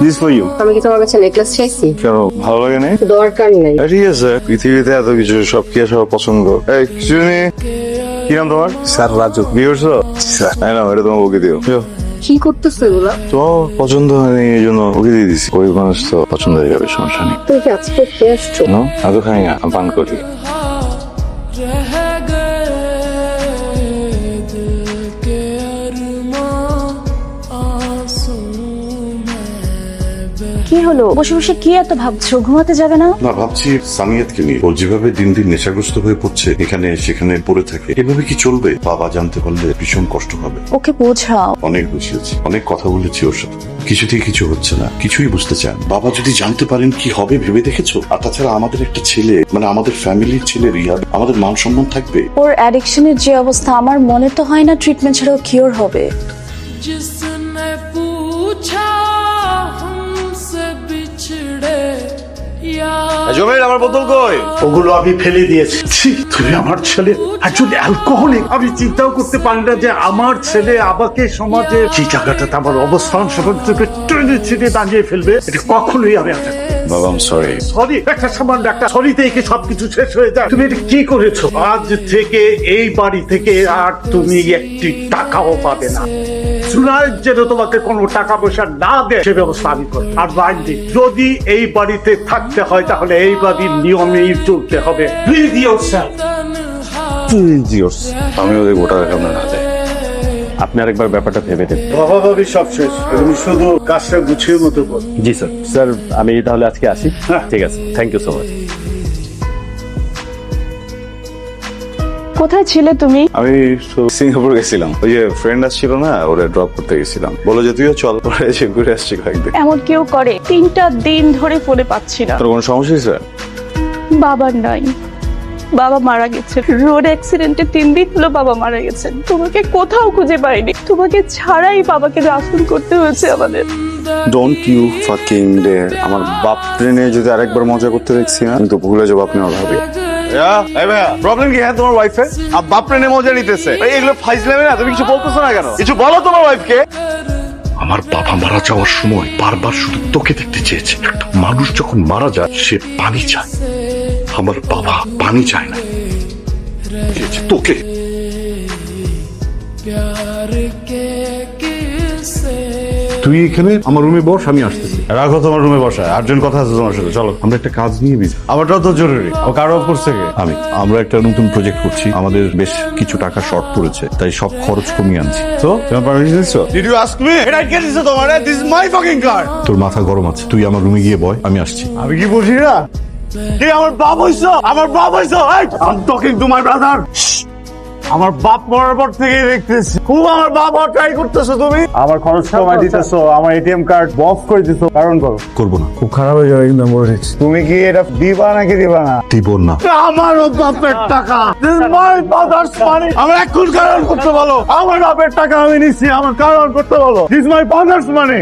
This for you. আমি কি তোমার কাছে নেকলেস চাইছি? কেন, ভালো লাগে না? দরকার নেই। ঠিক আছে, পৃথিবীতে এত কিছু, সব কি সবার পছন্দ। এই শুনি, কি নাম তোমার? স্যার রাজু। বিয়ে করছো? স্যার তাই না, এটা তোমার ওকে দিও। কি করতেছো এগুলা? তোমার পছন্দ হয়নি এই জন্য ওকে দিয়ে দিছি। ওই মানুষ তো পছন্দ হয়ে যাবে, সমস্যা নেই। তুমি কি আজকে খেয়ে আসছো? নো, এত খাই না, আমি পান করি। কি হলো, বসে বসে কি এত ভাবছো? ঘুমাতে যাবে না? না, ভাবছি সামিয়াতকে নিয়ে। ও যেভাবে দিন দিন নেশাগ্রস্ত হয়ে পড়ছে, এখানে সেখানে পড়ে থাকে, এভাবে কি চলবে? বাবা জানতে পারলে ভীষণ কষ্ট হবে। ওকে বোঝাও। অনেক বুঝিয়েছি, অনেক কথা বলেছি ওর সাথে, কিছুতেই কিছু হচ্ছে না, কিছুই বুঝতে চান। বাবা যদি জানতে পারেন কি হবে ভেবে দেখেছো? আর তাছাড়া আমাদের একটা ছেলে, মানে আমাদের ফ্যামিলির ছেলে রিয়াদ, আমাদের মান সম্মান থাকবে? ওর অ্যাডিকশনের যে অবস্থা, আমার মনে তো হয় না ট্রিটমেন্ট ছাড়াও কিওর হবে। जिसने पूछा हमसे बिछड़े यार জমির আমার বোতল কই? ওগুলো আমি ফেলে দিয়েছি। ছি, তুমি আমার ছেলে একজন অ্যালকোহলিক। আমি চিন্তাও করতে পারি না যে আমার ছেলে আমাকে সমাজে যে জায়গাটাতে আমার অবস্থান সেখান থেকে টেনে ছিঁড়ে দাঁড়িয়ে ফেলবে, এটা কখনোই আমি আশা করি। বাবা, আই এম সরি। সরি, একটা সামান্য একটা সরিতেই কি সবকিছু শেষ হয়ে যায়? তুমি এটা কি করেছো? আজ থেকে এই বাড়ি থেকে আর তুমি একটি টাকাও পাবে না। সুনাইদ যেন তোমাকে কোনো টাকা পয়সা না দেয় সে ব্যবস্থা আমি করব। আর বাইন্দি, যদি এই বাড়িতে থাকতে হয় তাহলে এই বাড়ির নিয়মেই চলতে হবে। Please yourself. আমি ওদের গোটা রাখাম না। আপনি আরেকবার ব্যাপারটা ভেবে দেন। বাবা ভাবি সব শেষ, তুমি শুধু কাজটা গুছিয়ে মতো করো। জি স্যার। স্যার আমি তাহলে আজকে আসি। হ্যাঁ। ঠিক আছে, থ্যাংক ইউ সো মাচ। কোথায় ছিলে তুমি? আমি সিঙ্গাপুর গেছিলাম, ওই যে ফ্রেন্ড আসছিল না, ওরা ড্রপ করতে গেছিলাম। বলো যে তুইও চল, পরে এসে ঘুরে আসছি কয়েকদিন। এমন কেউ করে? 3টা দিন ধরে ফোনে পাচ্ছি না। তোর কোনো সমস্যা হয়েছে? বাবার নাই, বাবা মারা গেছে। রোড অ্যাক্সিডেন্টে 3 দিন হলো বাবা মারা গেছেন। তোমাকে কোথাও খুঁজে পাইনি, তোমাকে ছাড়াই বাবাকে রাসুল করতে হয়েছে আমাদের। Don't you fucking dare. আমার বাপ ট্রেনে যদি আরেকবার মজা করতে দেখছি না, কিন্তু ভুলে যাবো আপনি আমার ভাবি। প্রবলেম কি? হ্যাঁ, তোমার ওয়াইফে বাপ ট্রেনে মজা নিতেছে, এগুলো ফাইজলামে না? তুমি কিছু বলতেছো না কেন? কিছু বলো তোমার ওয়াইফকে। আমার বাবা মারা যাওয়ার সময় বারবার শুধু তোকে দেখতে চেয়েছে। একটা মানুষ যখন মারা যায় সে পানি চায়, আমার বাবা পানি চায় না, চেয়েছে তোকে। प्यार के किस्से তুই এখানে আমার রুমে বস, আমি আসতেছি। রাখো তোমার রুমে বসা, আর্জেন্ট কথা আছে তোমার সাথে, চলো। আমরা একটা কাজ নিয়ে বিজি। আমারটাও তো জরুরি। ও কারো অফ করছে কে? আমরা একটা নতুন প্রজেক্ট করছি, আমাদের বেশ কিছু টাকা শর্ট পড়েছে, তাই সব খরচ কমিয়ে আনছি। তো তোমার পারমিশন দিছো? Did you ask me? এটা কে দিছে তোমার? This is my fucking car. তোর মাথা গরম আছে, তুই আমার রুমে গিয়ে বয়, আমি আসছি। আমি কি বুঝি না? কি আমার বাপ হইছো? আমার বাপ হইছো? I am talking to my brother. আমার বাপ মরার পর থেকে দেখতেছি খুব আমার বাপ আর ট্রাই করতেছো তুমি। আমার খরচ কমাই দিতেছো, আমার এটিএম কার্ড বফ করে দিতেছো, কারণ করো। করবো না, খুব খারাপ হয়ে যাবে কিন্তু আমার। তুমি কি এটা দিবা নাকি দিবা না? তুই বল না। আমারও বাপের টাকা, দিস ইজ মাই ফাদারস মানি। আমার এখন কারণ করতে বলো। আমার বাপের টাকা আমি নিচ্ছি, আমার কারণ করতে বলো। দিস মাই ফাদারস মানি।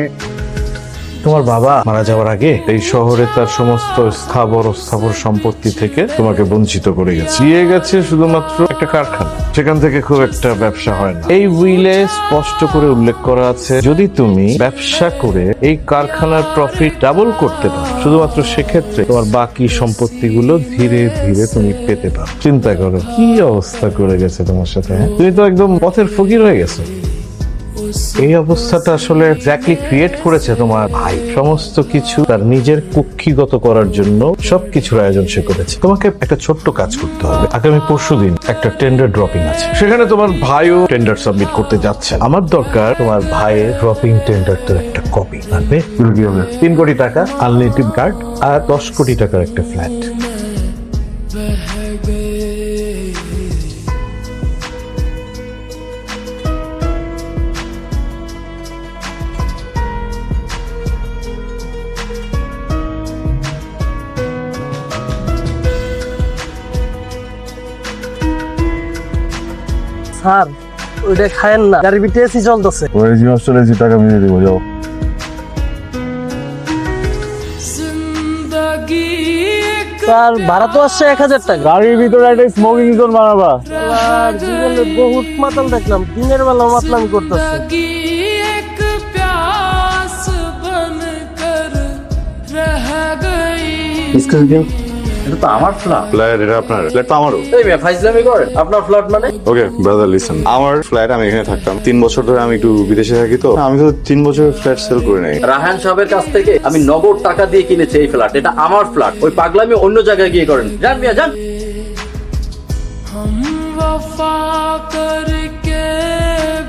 তোমার বাবা মারা যাওয়ার আগে এই শহরে তার সমস্ত স্থাবর সম্পত্তি থেকে তোমাকে বঞ্চিত করে গেছে। দিয়ে গেছে শুধুমাত্র একটা কারখানা, সেখান থেকে খুব একটা ব্যবসা হয় না। এই উইলে স্পষ্ট করে উল্লেখ করা আছে, যদি তুমি ব্যবসা করে এই কারখানার প্রফিট ডাবল করতে পারো, শুধুমাত্র সেক্ষেত্রে তোমার বাকি সম্পত্তিগুলো ধীরে ধীরে তুমি পেতে পারো। চিন্তা করো কি অবস্থা করে গেছে তোমার সাথে। তুমি তো একদম পথের ফকির হয়ে গেছো। এই অবস্থাটা আসলে এক্স্যাক্টলি ক্রিয়েট করেছে তোমার ভাই। সমস্ত কিছু তার নিজের কুক্ষিগত করার জন্য সবকিছুর আয়োজন সে করেছে। তোমাকে একটা ছোট্ট কাজ করতে হবে। আগামী পরশুদিন একটা টেন্ডার ড্রপিং আছে, সেখানে তোমার ভাইও টেন্ডার সাবমিট করতে যাচ্ছে। আমার দরকার তোমার ভাইয়ের ড্রপিং টেন্ডারটার একটা কপি। লাগবে 3 কোটি টাকা, আনলিমিটেড কার্ড, আর 10 কোটি টাকার একটা ফ্ল্যাট। স্যার ওইটা খায়েন না, গাড়ির ভিতরে এসি চলতেছে। টাকা মিলিয়ে দেবো, যাও। जिंदगी एक স্যার ভাড়া তো আসছে 1000 টাকা। গাড়ির ভিতরে একটা স্মোকিং জোন বানাবা। আর জীবনে বহুত মাতাল দেখলাম, দিনের বেলা মাতলামি করতেছে। एक प्यास बन कर এটা তো আমার ফ্ল্যাট। ফ্ল্যাট এটা আপনার? ফ্ল্যাট তো আমারও। এই মেয়ে ফাইজলামি করেন, আপনার ফ্ল্যাট মানে? ওকে ব্রাদার লিসেন, আমার ফ্ল্যাট, আমি এখানে থাকতাম 3 বছর ধরে। আমি একটু বিদেশে থাকি তো আমি তো 3 বছর ফ্ল্যাট সেল করে নেই। রাহান সাহেবের কাছ থেকে আমি নগদ টাকা দিয়ে কিনেছি এই ফ্ল্যাট, এটা আমার ফ্ল্যাট। ওই পাগলামি অন্য জায়গায় গিয়ে করেন। যান মিয়া যান। हम वफा करके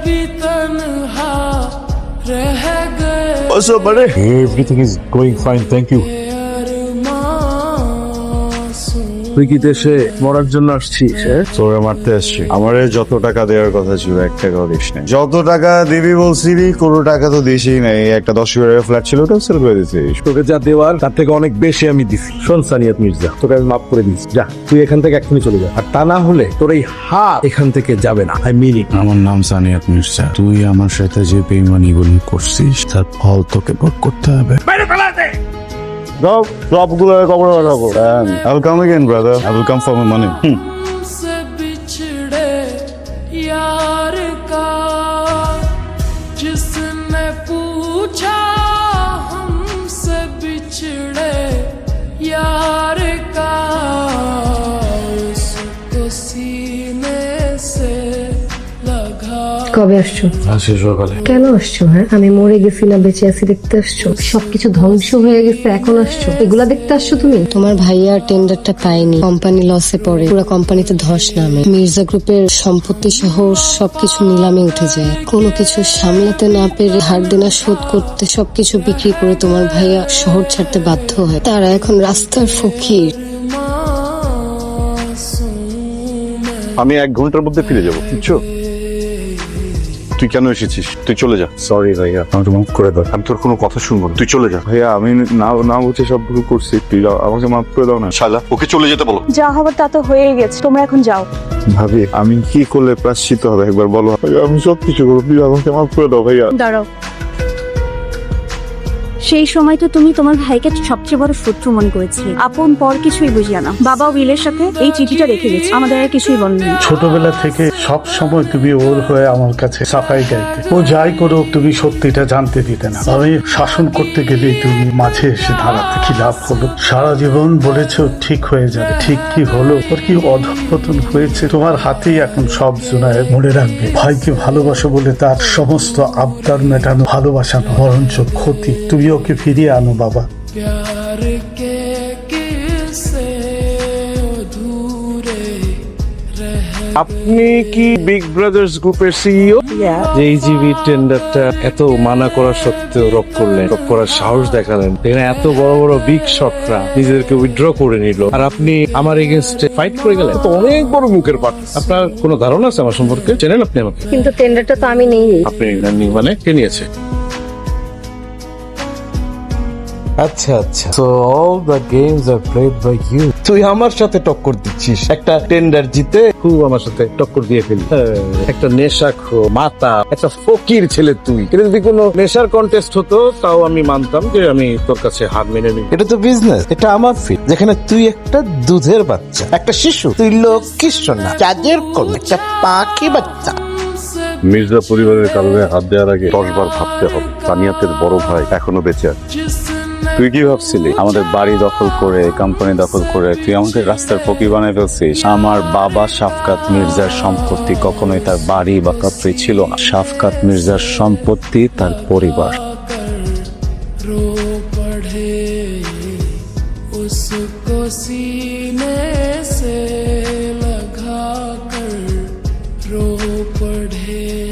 भी तन्हा रह गए What's up, buddy? Everything is going fine, thank you. তুই কি দেশে মরার জন্য আসছিস? তোরে মারতে আসছি। আমারে যত টাকা দেওয়ার কথা ছিল 1 টাকাও দিস নাই। যত টাকা দিবি বলছিলি কোনো টাকা তো দিসই নাই। একটা 10 টাকার ফ্ল্যাট ছিল ওটাও সেল করে দিছিস। তোকে যা দেওয়ার তার থেকে অনেক বেশি আমি দিছি। শোন সানিয়াত মির্জা, তোকে আমি মাফ করে দিচ্ছি। যা তুই এখান থেকে এক্ষুনি চলে যা, আর তা না হলে তোর এই হাত এখান থেকে যাবে না। আই মিন ইট। আমার নাম সানিয়াত মির্জা। তুই আমার সাথে যে বেইমানিগুলো করছিস তার ফল তোকে ভোগ করতে হবে। সবগুলো কবর রাখো। I will come again, brother. I will come for my money. हमसे बिछड़े यार का जिसने पूछा हमसे बिछड़े यार का उसको सीने से लगा। কবে আসছো? আসি সকালে। কেন আসছো? হ্যাঁ, আমি মরে গেছি না বেঁচে আছি দেখতে আসছো? সবকিছু ধ্বংস হয়ে গেছে এখন আসছো? এগুলা দেখতে আসছো তুমি? তোমার ভাইয়া টেন্ডারটা পায়নি, কোম্পানি লসে পড়ে, পুরো কোম্পানিতে ধস নামে, মির্জা গ্রুপের সম্পত্তি সহ সবকিছু নিলামে উঠে যায়। কোনো কিছু সামলাতে না পেরে ধার দেনা শোধ করতে সবকিছু বিক্রি করে তোমার ভাইয়া শহর ছাড়তে বাধ্য হয়। তারা এখন রাস্তার ফকির। আমি 1 ঘন্টার মধ্যে ফিরে যাবো, বুঝছো? তুই কেন এসেছিস? তুই চলে যা। সরি ভাইয়া, আমাকে মাফ করে দাও। আমি তোর কোনো কথা শুনবো না, তুই চলে যা। ভাইয়া আমি না বুঝে সব ভুল করছি, প্লিজ আমাকে মাফ করে দাও না। শালা, ওকে চলে যেতে বলো। যা হবার তা তো হয়েই গেছে, তোমরা এখন যাও। ভাবি আমি কি করলে প্রাশ্চিত হবে একবার বলো। ভাইয়া আমি সব কিছু করবো, প্লিজ আমাকে মাফ করে দাও ভাইয়া। দাঁড়াও, সেই সময় তো তুমি তোমার ভাইকে সবচেয়ে বড় শত্রু মনে করেছিলে, আপন পর কিছুই বুঝিয়া না। বাবা উইলের সাথে এই চিঠিটা রেখে গেছে, আমাদের আর কিছুই বলেনি। ছোটবেলা থেকে সব সময় তুমি ওর হয়ে আমার কাছে সাফাই গাইতে। ও যাই করো তুমি সত্যিটা জানতে দিতে না। আমি শাসন করতে গেলেই তুমি মাঝে এসে দাঁড়াতে। কি লাভ হলো? সারা জীবন বলেছো ঠিক হয়ে যাবে, ঠিক কি হলো? ওর কি অধঃপতন হয়েছে? তোমার হাতেই এখন সব জোনায়। মনে রাখবে, ভাইকে ভালোবাসো বলে তার সমস্ত আবদার মেটানো ভালোবাসা নয়, বরঞ্চ ক্ষতি। তুমি ওকে ফিরিয়ে আনো বাবা। प्यार के किस्से अधूरे रह আপনি কি বিগ ব্রাদার্স গ্রুপের সিইও? যে এইজিবি টেন্ডারটা এত মানা করা সত্ত্বেও রক করলেন, রক করার সাহস দেখালেন। এখানে এত বড় বড় বিগ শটরা নিজেদেরকে উইথড্র করে নিল, আর আপনি আমার এগেনস্টে ফাইট করে গেলেন। তো অনেক বড় মুখের পাট। আপনার কোনো ধারণা আছে আমার সম্পর্কে? চেনেন আপনি আমাকে? কিন্তু টেন্ডারটা তো আমি নেইনি। আপনি নেননি মানে? কে নিয়েছে? আচ্ছা আচ্ছা, so all the games are played by you. তুই আমার সাথে টক্কর দিচ্ছিস, একটা টেন্ডার জিতে তুই আমার সাথে টক্কর দিয়ে ফেলি। একটা নেশাখোর মাতা, একটা ফকির ছেলে তুই। এটা যদি কোনো নেশার কন্টেস্ট হতো তাও আমি মানতাম যে আমি তোর কাছে হার মেনে নিই। এটা তো বিজনেস, এটা আমার ফিল্ড, যেখানে তুই একটা দুধের বাচ্চা, একটা শিশু। তুই লক্ষ্মী সোনা, কাজের কোন একটা পাখি বাচ্চা। মির্জা পরিবারের কারণে হাত দেওয়ার আগে 10 বার ভাবতে হবে। সানিয়াতের বড় ভাই এখনো বেঁচে আছে। তুই কি ভাবছিলি আমাদের বাড়ি দখল করে, কোম্পানি দখল করে তুই আমাকে রাস্তার ফকির বানাই ফেলছিস? আমার বাবা শাফকাত মির্জার সম্পত্তি কখনোই তার বাড়ি বা কাপড়ি ছিল না। শাফকাত মির্জার সম্পত্তি তার পরিবার। रो पड़े उसको सीने से लगा कर रो पड़े।